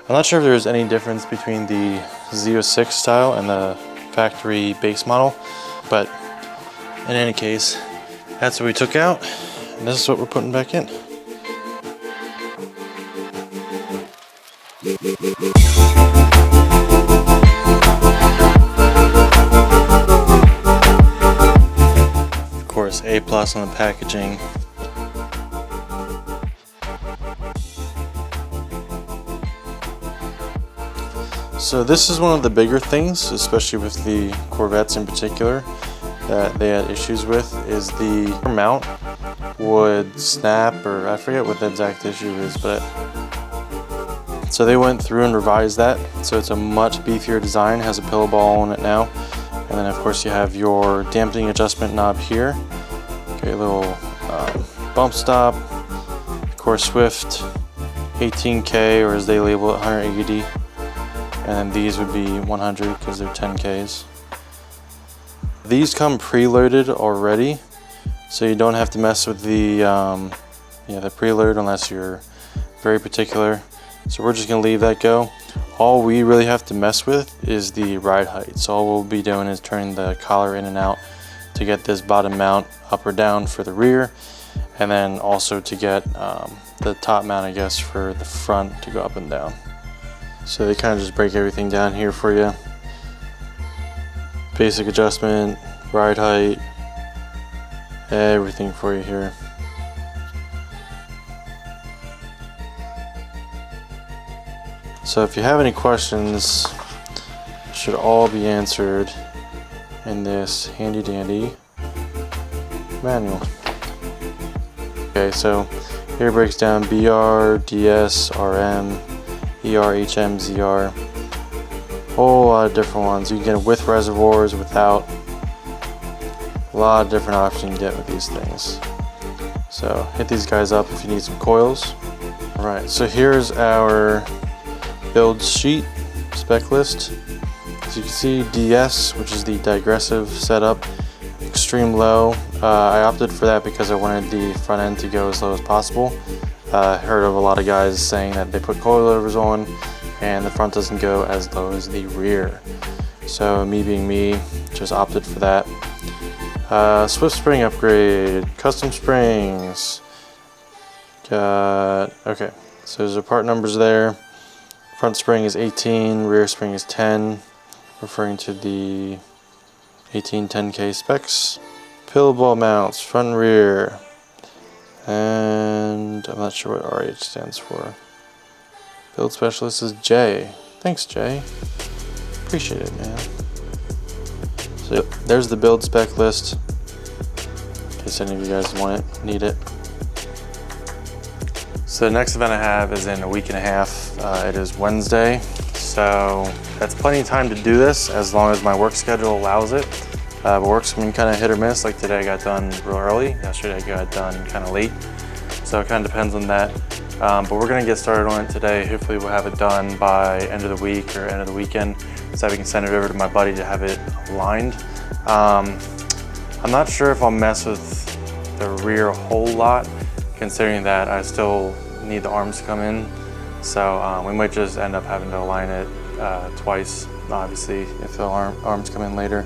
I'm not sure if there's any difference between the Z06 style and the factory base model, but in any case, that's what we took out, and this is what we're putting back in. Of course, A+ on the packaging. So this is one of the bigger things, especially with the Corvettes in particular, that they had issues with, is the mount would snap, or I forget what the exact issue is, but so they went through and revised that. So it's a much beefier design, has a pillow ball on it now. And then of course you have your dampening adjustment knob here. Okay, a little bump stop, of course Swift 18K, or as they label it, 180. And these would be 100 because they're 10Ks. These come preloaded already, so you don't have to mess with the preload unless you're very particular. So we're just gonna leave that go. All we really have to mess with is the ride height. So all we'll be doing is turning the collar in and out to get this bottom mount up or down for the rear, and then also to get the top mount, I guess, for the front to go up and down. So they kind of just break everything down here for you. Basic adjustment, ride height, everything for you here. So if you have any questions, it should all be answered in this handy dandy manual. Okay, so here it breaks down BR, DS, RM, ER, HM, ZR, whole lot of different ones. You can get it with reservoirs, without. A lot of different options you get with these things. So hit these guys up if you need some coils. Alright, so here's our build sheet, spec list. As you can see, DS, which is the digressive setup, extreme low. I opted for that because I wanted the front end to go as low as possible. I heard of a lot of guys saying that they put coilovers on and the front doesn't go as low as the rear. So me being me, just opted for that. Swift spring upgrade, custom springs. Okay, so there's the part numbers there. Front spring is 18, rear spring is 10, referring to the 1810K specs. Pillow ball mounts, front and rear. And I'm not sure what RH stands for. Build specialist is J. Thanks, Jay. Appreciate it, man. So there's the build spec list, in case any of you guys want it, need it. So the next event I have is in a week and a half. It is Wednesday, so that's plenty of time to do this as long as my work schedule allows it. But work's been kind of hit or miss. Like today I got done real early, yesterday I got done kind of late. So it kind of depends on that. But we're gonna get started on it today. Hopefully we'll have it done by end of the week or end of the weekend, so that we can send it over to my buddy to have it aligned. I'm not sure if I'll mess with the rear a whole lot, considering that I still need the arms to come in. So we might just end up having to align it twice, obviously, if the arms come in later.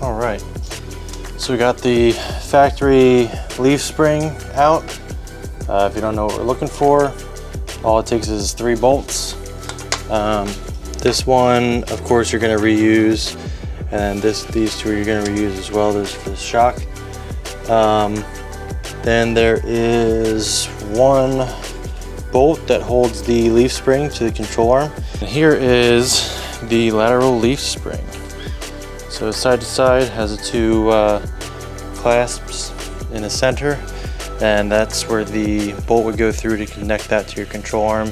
All right, so we got the factory leaf spring out. If you don't know what we're looking for, all it takes is 3 bolts. This one, of course, you're gonna reuse, and these 2 you're gonna reuse as well. There's for the shock. Then there is 1 bolt that holds the leaf spring to the control arm. And here is the lateral leaf spring. So side to side has the 2 clasps in the center, and that's where the bolt would go through to connect that to your control arm.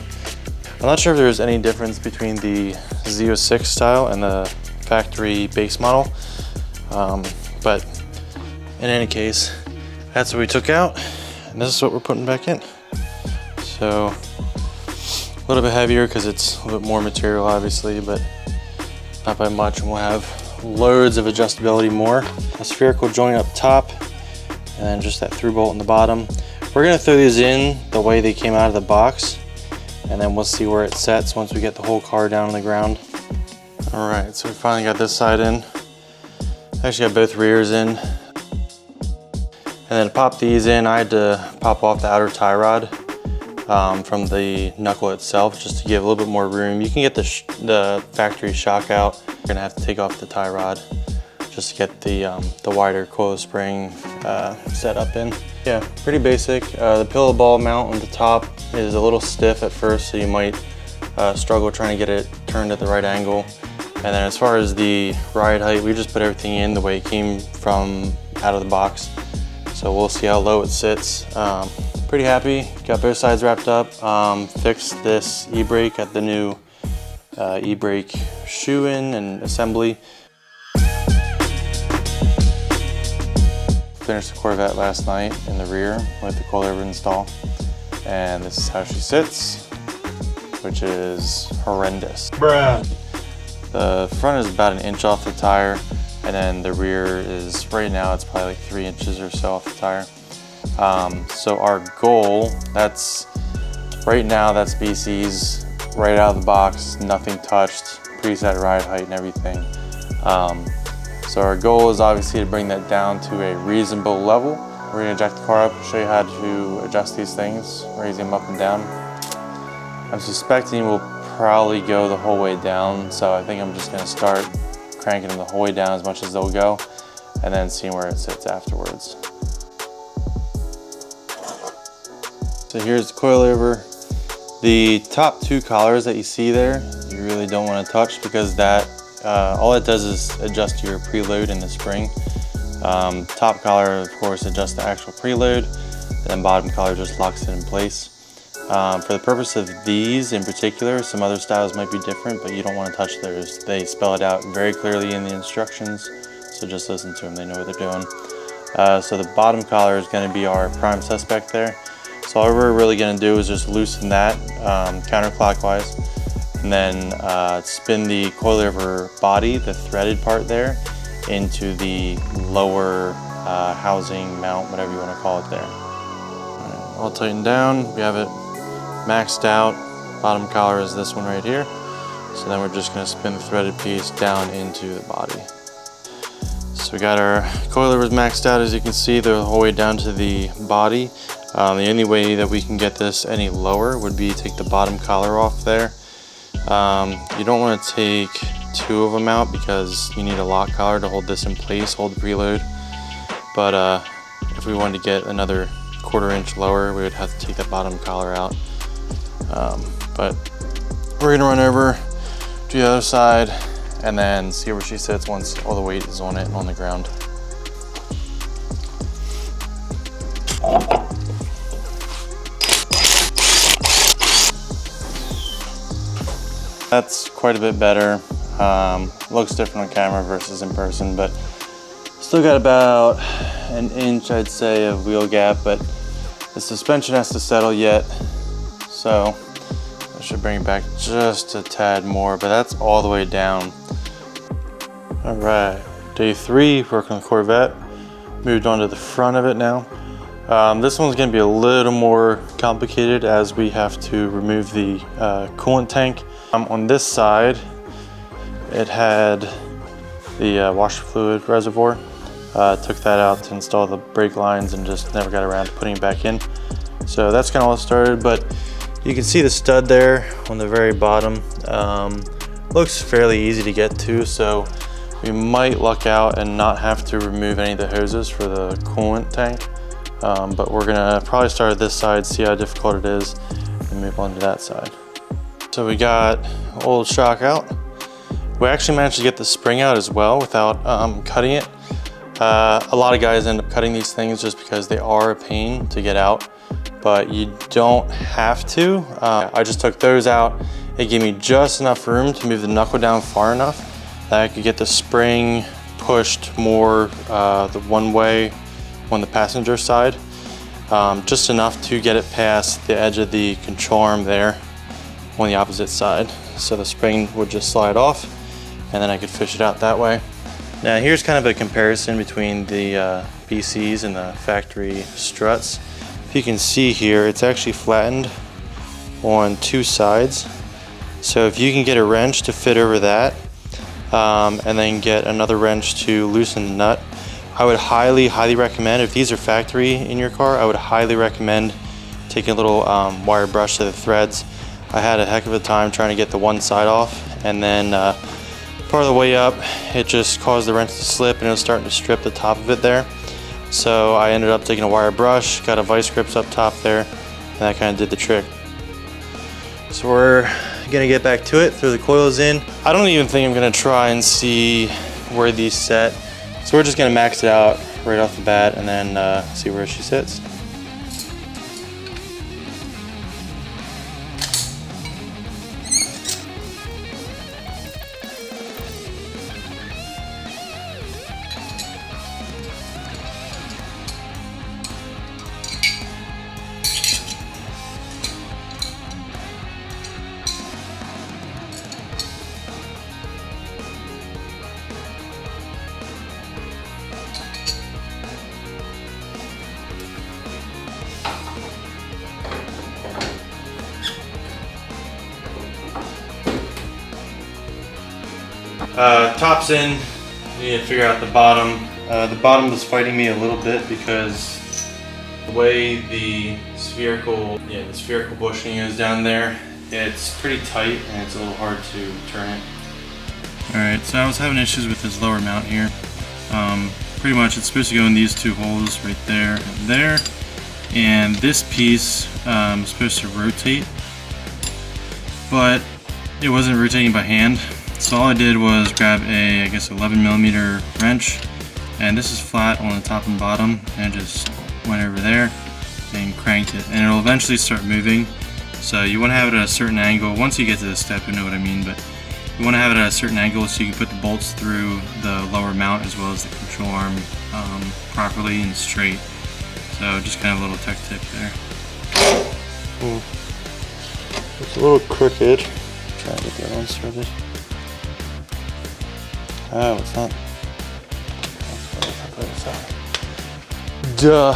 I'm not sure if there's any difference between the Z06 style and the factory base model, but in any case, That's what we took out, and this is what we're putting back in. So a little bit heavier because it's a little bit more material, obviously, but not by much, and we'll have loads of adjustability more. A spherical joint up top, and then just that through bolt in the bottom. We're gonna throw these in the way they came out of the box, and then we'll see where it sets once we get the whole car down on the ground. All right, so we finally got this side in. Actually got both rears in. And then to pop these in, I had to pop off the outer tie rod from the knuckle itself, just to give a little bit more room. You can get the factory shock out. You're gonna have to take off the tie rod just to get the wider coil spring set up in. Yeah, pretty basic. The pillow ball mount on the top is a little stiff at first, so you might struggle trying to get it turned at the right angle. And then as far as the ride height, we just put everything in the way it came from out of the box. So we'll see how low it sits. Pretty happy, got both sides wrapped up. Fixed this e-brake at the new e-brake shoe-in and assembly. Finished the Corvette last night in the rear with the coilover install. And this is how she sits, which is horrendous. Bruh. The front is about 1 inch off the tire, and then the rear is, right now, it's probably like 3 inches or so off the tire. So our goal, right now that's BC's right out of the box, nothing touched, preset ride height and everything. So our goal is obviously to bring that down to a reasonable level. We're gonna jack the car up and show you how to adjust these things, raise them up and down. I'm suspecting we'll probably go the whole way down, so I think I'm just gonna start cranking them the whole way down as much as they'll go, and then seeing where it sits afterwards. So here's the coilover. The top 2 collars that you see there, you really don't want to touch, because that all it does is adjust your preload in the spring. Top collar, of course, adjusts the actual preload, and then bottom collar just locks it in place. For the purpose of these in particular, some other styles might be different, but you don't want to touch theirs. They spell it out very clearly in the instructions, so just listen to them, they know what they're doing. So the bottom collar is going to be our prime suspect there. So all we're really going to do is just loosen that counterclockwise, and then spin the coilover body, the threaded part there, into the lower housing, mount, whatever you want to call it there. All tightened down, we have it maxed out. Bottom collar is this one right here. So then we're just going to spin the threaded piece down into the body. So we got our coilovers maxed out, as you can see, the whole way down to the body. The only way that we can get this any lower would be take the bottom collar off there. You don't want to take 2 of them out because you need a lock collar to hold this in place, hold the preload. But if we wanted to get another 1/4 inch lower, we would have to take that bottom collar out. But we're gonna run over to the other side and then see where she sits once all the weight is on it and on the ground. That's quite a bit better. Looks different on camera versus in person, but still got about 1 inch, I'd say, of wheel gap, but the suspension has to settle yet. So I should bring it back just a tad more, but that's all the way down. All right, day 3, working on the Corvette. Moved on to the front of it now. This one's gonna be a little more complicated as we have to remove the coolant tank. On this side, it had the washer fluid reservoir. Took that out to install the brake lines and just never got around to putting it back in. So that's kind of all it started, but you can see the stud there on the very bottom. Looks fairly easy to get to, so we might luck out and not have to remove any of the hoses for the coolant tank. But we're gonna probably start at this side, see how difficult it is, and move on to that side. So we got old shock out. We actually managed to get the spring out as well without cutting it. A lot of guys end up cutting these things just because they are a pain to get out, but you don't have to. I just took those out. It gave me just enough room to move the knuckle down far enough that I could get the spring pushed more the one way on the passenger side, just enough to get it past the edge of the control arm there on the opposite side. So the spring would just slide off and then I could fish it out that way. Now here's kind of a comparison between the BCs and the factory struts. If you can see here, it's actually flattened on two sides. So if you can get a wrench to fit over that, and then get another wrench to loosen the nut, I would highly recommend, if these are factory in your car, I would highly recommend taking a little wire brush to the threads. I had a heck of a time trying to get the one side off, and then part of the way up, it just caused the wrench to slip and it was starting to strip the top of it there. So I ended up taking a wire brush, got a vice grips up top there, and that kind of did the trick. So we're gonna get back to it, throw the coils in. I don't even think I'm gonna try and see where these set. So we're just gonna max it out right off the bat and then see where she sits. Top's in. We need to figure out the bottom. The bottom was fighting me a little bit because the way the spherical bushing is down there, it's pretty tight and it's a little hard to turn it. Alright, so I was having issues with this lower mount here. Pretty much it's supposed to go in these two holes right there and there. And this piece is supposed to rotate, but it wasn't rotating by hand. So all I did was grab a, I guess, 11mm wrench, and this is flat on the top and bottom, and just went over there and cranked it, and it'll eventually start moving. So you want to have it at a certain angle. Once you get to this step, you know what I mean, but you want to have it at a certain angle so you can put the bolts through the lower mount as well as the control arm properly and straight. So just kind of a little tech tip there. It's a little crooked. Try to get the other one started. Oh, it's not. Duh.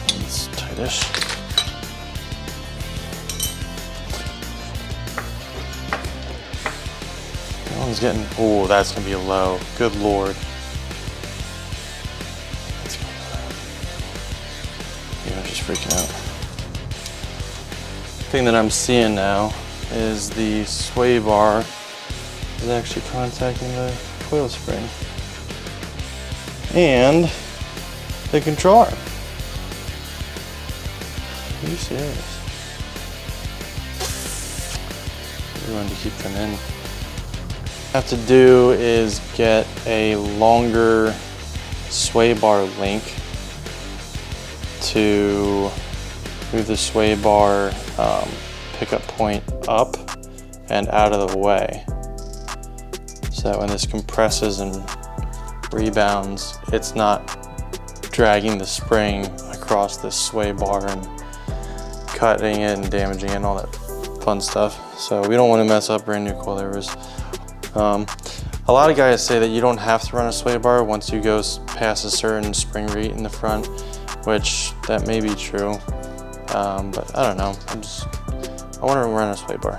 It's tightish. That one's getting. Oh, that's gonna be low. Good lord. That's gonna be low. Yeah, I'm just freaking out. Thing that I'm seeing now is the sway bar is actually contacting the coil spring and the control arm. Are you serious? We wanted to keep them in. What I have to do is get a longer sway bar link to move the sway bar pickup point up and out of the way, so that when this compresses and rebounds, it's not dragging the spring across this sway bar and cutting it and damaging it and all that fun stuff. So we don't want to mess up brand new coilovers. A lot of guys say that you don't have to run a sway bar once you go past a certain spring rate in the front, which that may be true. But I don't know. I want to run a sway bar.